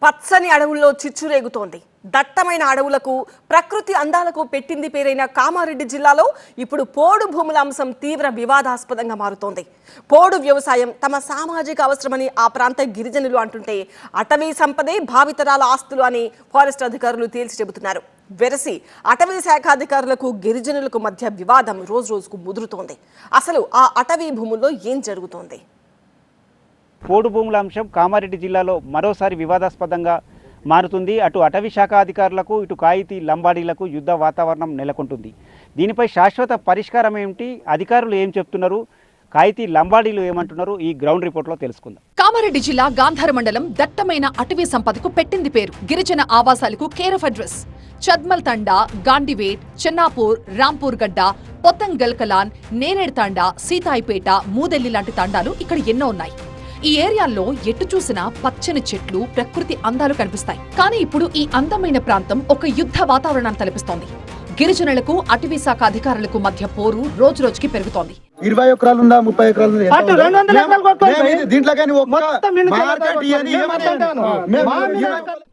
పచ్చని అడవుల్లో చిచ్చురేగుతోంది. దట్టమైన అడవులకు ప్రకృతి అందాలకు పెట్టింది పేరైన కామారెడ్డి జిల్లాలో ఇప్పుడు పోడు భూముల అంశం తీవ్ర వివాదాస్పదంగా మారుతోంది. పోడు వ్యవసాయం తమ సామాజిక అవసరమని ఆ ప్రాంత గిరిజనులు అంటుంటే అటవీ సంపదే భావితరాల ఆస్తులు అని ఫారెస్ట్ అధికారులు తేల్చి చెబుతున్నారు. వెరసి అటవీ శాఖ అధికారులకు గిరిజనులకు మధ్య వివాదం రోజుకు ముదురుతోంది. అసలు ఆ అటవీ భూముల్లో ఏం జరుగుతోంది? పోడు భూముల అంశం కామారెడ్డి జిల్లాలో మరోసారి వివాదాస్పదంగా మారుతుంది. అటు అటవీ శాఖ అధికారులకు ఇటు కాయితీ లంబాడీలకు యుద్ధ వాతావరణం నెలకొంటుంది. దీనిపై శాశ్వత పరిష్కారం ఏమిటి, అధికారులు ఏం చెప్తున్నారు, కాయితీ లంబాడీలు ఏమంటున్నారు, ఈ గ్రౌండ్ రిపోర్ట్లో తెలుసుకుందాం. కామారెడ్డి జిల్లా గాంధార మండలం దట్టమైన అటవీ సంపదకు పెట్టింది పేరు. గిరిజన ఆవాసాలకు కేర్ ఆఫ్ అడ్రస్. చద్మల్ తండా, గాండివేట్, చెన్నాపూర్, రాంపూర్ గడ్డ, పొత్తంగల్ కలాన్, నేరేడ్ తండా, సీతాయిపేట, మూదెల్లి లాంటి తండాలు ఇక్కడ ఎన్నో ఉన్నాయి. ఈ ఏరియాల్లో ఎటు చూసినా పచ్చని చెట్లు, ప్రకృతి అందాలు కనిపిస్తాయి. కానీ ఇప్పుడు ఈ అందమైన ప్రాంతం ఒక యుద్ధ వాతావరణాన్ని తలపిస్తోంది. గిరిజనులకు అటవీ శాఖ అధికారులకు మధ్య పోరు రోజుకి పెరుగుతోంది. 20 ఎకరాలు ఉందా, 30 ఎకరాలు ఉందా?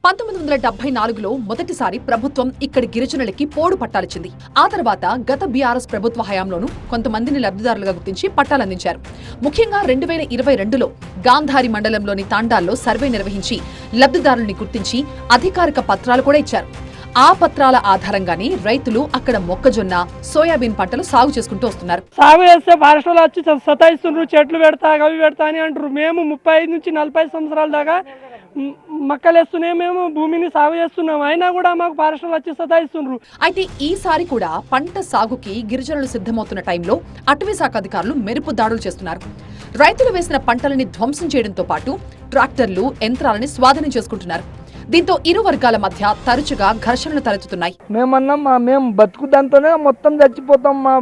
1974లో మొదటిసారి ప్రభుత్వం ఇక్కడి గిరిజనులకి పోడు పట్టాలిచ్చింది. ఆ తర్వాత గత బీఆర్ఎస్ ప్రభుత్వ హయాంలోనూ కొంతమందిని లబ్ధిదారులుగా గుర్తించి పట్టాలందించారు. ముఖ్యంగా 2022లో గాంధారి మండలంలోని తాండాల్లో సర్వే నిర్వహించి లబ్ధిదారుల్ని గుర్తించి అధికారిక పత్రాలు కూడా ఇచ్చారు. ఆ పత్రాల ఆధారంగానే రైతులు అక్కడ మొక్కజొన్న, సోయాబీన్ పంటలు సాగు చేసుకుంటూ వస్తున్నారు. సాగు చేస్తే ఫారెస్ట్ వాళ్ళు వచ్చి సతాయిస్తున్నారు, చెట్లు పెడతా అవి పెడతా అని అంటారు. మేము 35 నుంచి 40 సంవత్సరాల దాకా మక్కలేస్తూనే మేము భూమిని సాగు చేస్తున్నాం, అయినా కూడా మాకు ఫారెస్ట్ వాళ్ళు వచ్చి సతాయిస్తున్నారు. అయితే ఈసారి కూడా పంట సాగుకి గిరిజనులు సిద్ధమవుతున్న టైంలో అటవీ శాఖ అధికారులు మెరుపు దాడులు చేస్తున్నారు. రైతులు వేసిన పంటలని ధ్వంసం చేయడంతో పాటు ట్రాక్టర్లు, యంత్రాలని స్వాధీనం చేసుకుంటున్నారు. దీంతో ఇరు వర్గాల మధ్య తరచుగా ఘర్షణలు తలెత్తుతున్నాయి. మేము బతుకుదాంతోనే మొత్తం చచ్చిపోతాం, మా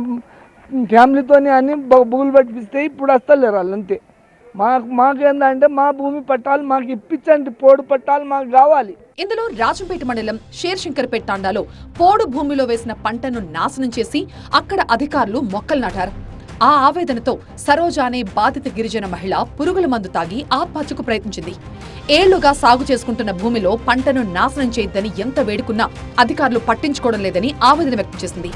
ఫ్యామిలీతోనే అని బుగులు పట్టిస్తే ఇప్పుడు వస్తలేరు వాళ్ళు. అంతే మాకేందంటే మా భూమి పట్టాలు మాకు ఇప్పించండి, పోడు పట్టాలు మాకు కావాలి. ఇందులో రాజంపేట మండలం షేర్శంకర్పేట తాండాలో పోడు భూమిలో వేసిన పంటను నాశనం చేసి అక్కడ అధికారులు మొక్కలు నాటారు. ఆ ఆవేదనతో సరోజ అనే బాధిత గిరిజన మహిళ పురుగుల మందు తాగి ఆత్మహత్యకు ప్రయత్నించింది. ఏళ్లుగా సాగు చేసుకుంటున్న భూమిలో పంటను నాశనం చేయొద్దని ఎంత వేడుకున్నా అధికారులు పట్టించుకోవడం లేదని ఆవేదన వ్యక్తం చేసింది.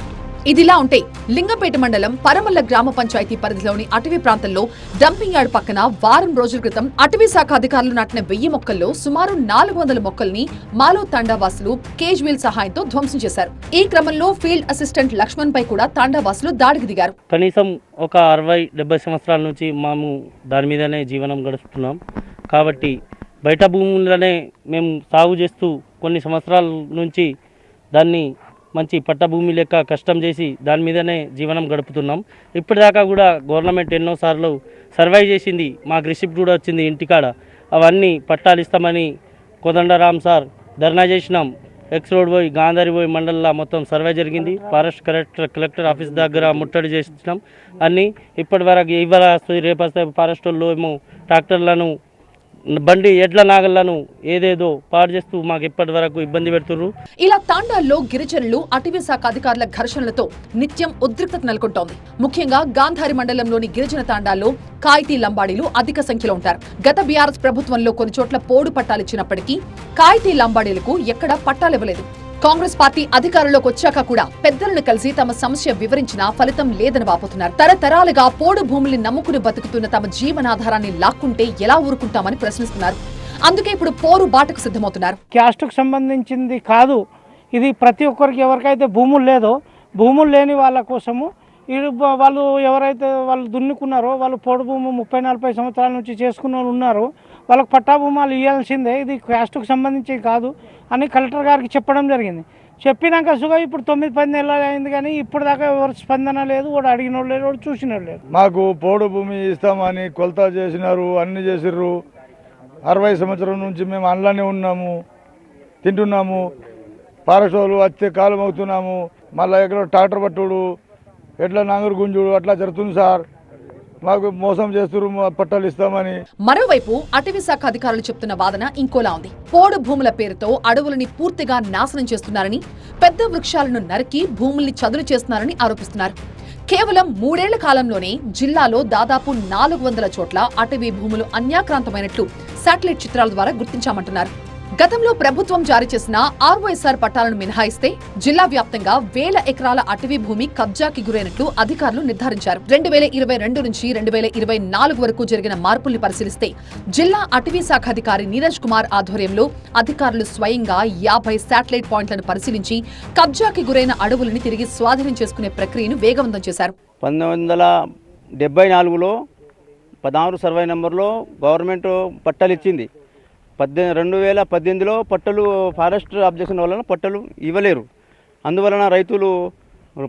ఇదిలా ఉంటే లింగంపేట మండలం పరమల్ల గ్రామ పంచాయతీ పరిధిలోని అటవీ ప్రాంతంలో డంపింగ్ యార్డ్ పక్కన వారం రోజుల క్రితం అటవీ శాఖ అధికారులు నాటిన 1000 మొక్కల్లో సుమారు 400 మొక్కల్ని మాలో తాండావాసులు కేజ్వీల్ సహాయంతో ధ్వంసం చేశారు. ఈ క్రమంలో ఫీల్డ్ అసిస్టెంట్ లక్ష్మణ్ పై కూడా తాండావాసులు దాడికి దిగారు. కనీసం ఒక 60-70 సంవత్సరాల నుంచి మేము దాని మీదనే జీవనం గడుపుతున్నాం. కాబట్టి బయట భూములనే మేము సాగు చేస్తూ కొన్ని సంవత్సరాల నుంచి దాన్ని మంచి పట్టభూమి లెక్క కష్టం చేసి దాని మీదనే జీవనం గడుపుతున్నాం. ఇప్పటిదాకా కూడా గవర్నమెంట్ ఎన్నోసార్లు సర్వే చేసింది, మాకు రిసిప్ట్ కూడా వచ్చింది ఇంటికాడ. అవన్నీ పట్టాలు ఇస్తామని కోదండరామ్ సార్ ధర్నా చేసినాం. ఎక్స్ రోడ్ పోయి గాంధారి పోయి మండలంలో మొత్తం సర్వే జరిగింది. ఫారెస్ట్ కలెక్టర్ ఆఫీస్ దగ్గర ముట్టడి చేసినాం. అన్నీ ఇప్పటి వరకు ఇవాళ వస్తుంది, రేపు వస్తాయి. ఫారెస్ట్ వాళ్ళు ఏమో ట్రాక్టర్లను, బండి ఎడ్ల నాగళ్లను ఏదేదో పాడు చేస్తూ మాకు ఇప్పటి వరకు ఇబ్బంది పెడుతున్నారు. ఇలా తాండాల్లో గిరిజనులు అటవీ శాఖ అధికారుల ఘర్షణలతో నిత్యం ఉద్రిక్తత నెలకొంటోంది. ముఖ్యంగా గాంధారి మండలంలోని గిరిజన తాండాల్లో కాయితీ లంబాడీలు అధిక సంఖ్యలో ఉంటారు. గత బీఆర్ఎస్ ప్రభుత్వంలో కొన్ని చోట్ల పోడు పట్టాలిచ్చినప్పటికీ కాయితీ లంబాడీలకు ఎక్కడా పట్టాలివ్వలేదు. కాంగ్రెస్ పార్టీ అధికారంలోకి వచ్చాక కూడా పెద్దలను కలిసి తమ సమస్య వివరించినా ఫలితం లేదని వాపోతున్నారు. తరతరాలుగా పోడు భూముల్ని నమ్ముకుని బతుకుతున్న తమ జీవనాధారాన్ని లాక్కుంటే ఎలా ఊరుకుంటామని ప్రశ్నిస్తున్నారు. అందుకే ఇప్పుడు పోరు బాటకు సిద్ధమవుతున్నారు. క్యాస్ట్కు సంబంధించింది కాదు ఇది. ప్రతి ఒక్కరికి ఎవరికైతే భూములు లేదో, భూములు లేని వాళ్ళ కోసము వాళ్ళు ఎవరైతే వాళ్ళు దున్నుకున్నారో, వాళ్ళు పోడు భూమి 30-40 సంవత్సరాల నుంచి చేసుకున్న వాళ్ళు ఉన్నారో వాళ్ళకి పట్టా భూమాలు ఇవ్వాల్సిందే. ఇది క్యాస్ట్కు సంబంధించి కాదు అని కలెక్టర్ గారికి చెప్పడం జరిగింది. చెప్పినాక సుగా ఇప్పుడు 9-10 నెలలు అయింది, కానీ ఇప్పుడు దాకా ఎవరు స్పందన లేదు. వాడు అడిగినోడు లేదు, వాడు చూసినోడు లేదు. మాకు పోడు భూమి ఇస్తామని కొలత చేసినారు, అన్ని చేసిర్రు. 60 సంవత్సరం నుంచి మేము అందులోనే ఉన్నాము, తింటున్నాము. ఫారెస్ట్ వాళ్ళు వచ్చే కాలం అవుతున్నాము. మళ్ళీ ఎక్కడ ట్రాక్టర్ పట్టుడు, ఎట్లా నాంగరు గుంజుడు అట్లా జరుగుతుంది సార్. మాకు మోసం చేస్తున్నారు పట్టాలు ఇస్తామని. మరోవైపు అటవీ శాఖ అధికారులు చెప్తున్న వాదన ఇంకోలా ఉంది. పోడు భూముల పేరుతో అడవులని పూర్తిగా నాశనం చేస్తున్నారని, పెద్ద వృక్షాలను నరికి భూముల్ని చదును చేస్తున్నారని ఆరోపిస్తున్నారు. కేవలం 3 ఏళ్ల కాలంలోనే జిల్లాలో దాదాపు 400 చోట్ల అటవీ భూములు అన్యాక్రాంతమైనట్లు శాటిలైట్ చిత్రాల ద్వారా గుర్తించామంటున్నారు. గతంలో ప్రభుత్వం జారీ చేసిన ఆర్వైఎస్ఆర్ పట్టాలను మినహాయిస్తే జిల్లా వ్యాప్తంగా వేల ఎకరాల అటవీ భూమి కబ్జాకి గురైనట్లు అధికారులు నిర్ధారించారు. 2022 నుంచి 2024 వరకు జరిగిన మార్పుల్ని పరిశీలిస్తే జిల్లా అటవీ శాఖ అధికారి నీరజ్ కుమార్ ఆధ్వర్యంలో అధికారులు స్వయంగా 50 శాటిలైట్ పాయింట్లను పరిశీలించి కబ్జాకి గురైన అడవులను తిరిగి స్వాధీనం చేసుకునే ప్రక్రియను వేగవంతం చేశారు. 1974లో 16 సర్వే నెంబర్లో గవర్నమెంట్ పట్టాలు ఇచ్చింది. 2018లో పట్టలు ఫారెస్ట్ అబ్జెక్షన్ వలన పట్టలు ఇవ్వలేరు. అందువలన రైతులు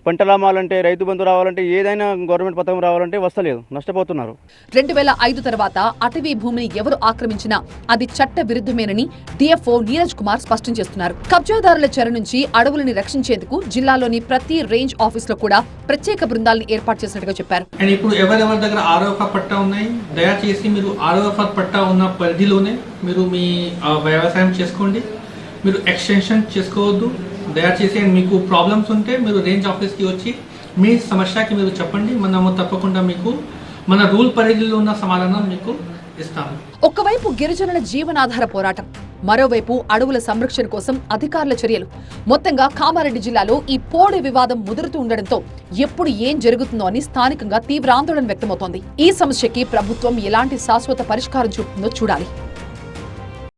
పంటలు అమ్మాలంటే, రైతు బంధు రావాలంటే, ఏదైనా గవర్నమెంట్ పథకం రావాలంటే వస్తలేదు, నష్టపోతున్నారు. 2005 తర్వాత అటవీ భూమిని ఎవరు ఆక్రమించినా అది చట్ట విరుద్ధమేనని డిఎఫ్ఓ నీరజ్ కుమార్ స్పష్టం చేస్తున్నారు. కబ్జాదారుల చెర నుంచి అడవులని రక్షించేందుకు జిల్లాలోని ప్రతి రేంజ్ ఆఫీస్ లో కూడా ప్రత్యేక బృందాలను ఏర్పాటు చేసినట్టుగా చెప్పారు. అండ్ ఇప్పుడు ఎవరెవరి దగ్గర ఆర్ఓఎఫ్ఆర్ పట్టా ఉన్నాయి, దయచేసి మీరు ఆర్ఓఎఫ్ఆర్ పట్టా ఉన్న పరిధిలోనే మీరు మీ వ్యవసాయం చేసుకోండి. మీరు ఎక్స్టెన్షన్ చేసుకోవద్దు దయచేసి. మీకు ప్రాబ్లమ్స్ ఉంటే మీరు రేంజ్ ఆఫీస్కి వచ్చి మీ సమస్యకి మీరు చెప్పండి. మనము తప్పకుండా మీకు మన రూల్ పరిధిలో ఉన్న సమాధానం మీకు ఇస్తాము. ఒక్కవైపు గిరిజనుల జీవనాధార పోరాటం, మరోవైపు అడవుల సంరక్షణ కోసం అధికారుల చర్యలు. మొత్తంగా కామారెడ్డి జిల్లాలో ఈ పోడు వివాదం ముదురుతూ ఉండడంతో ఎప్పుడు ఏం జరుగుతుందో అని స్థానికంగా తీవ్ర ఆందోళన వ్యక్తమవుతోంది. ఈ సమస్యకి ప్రభుత్వం ఎలాంటి శాశ్వత పరిష్కారం చూపుతుందో చూడాలి.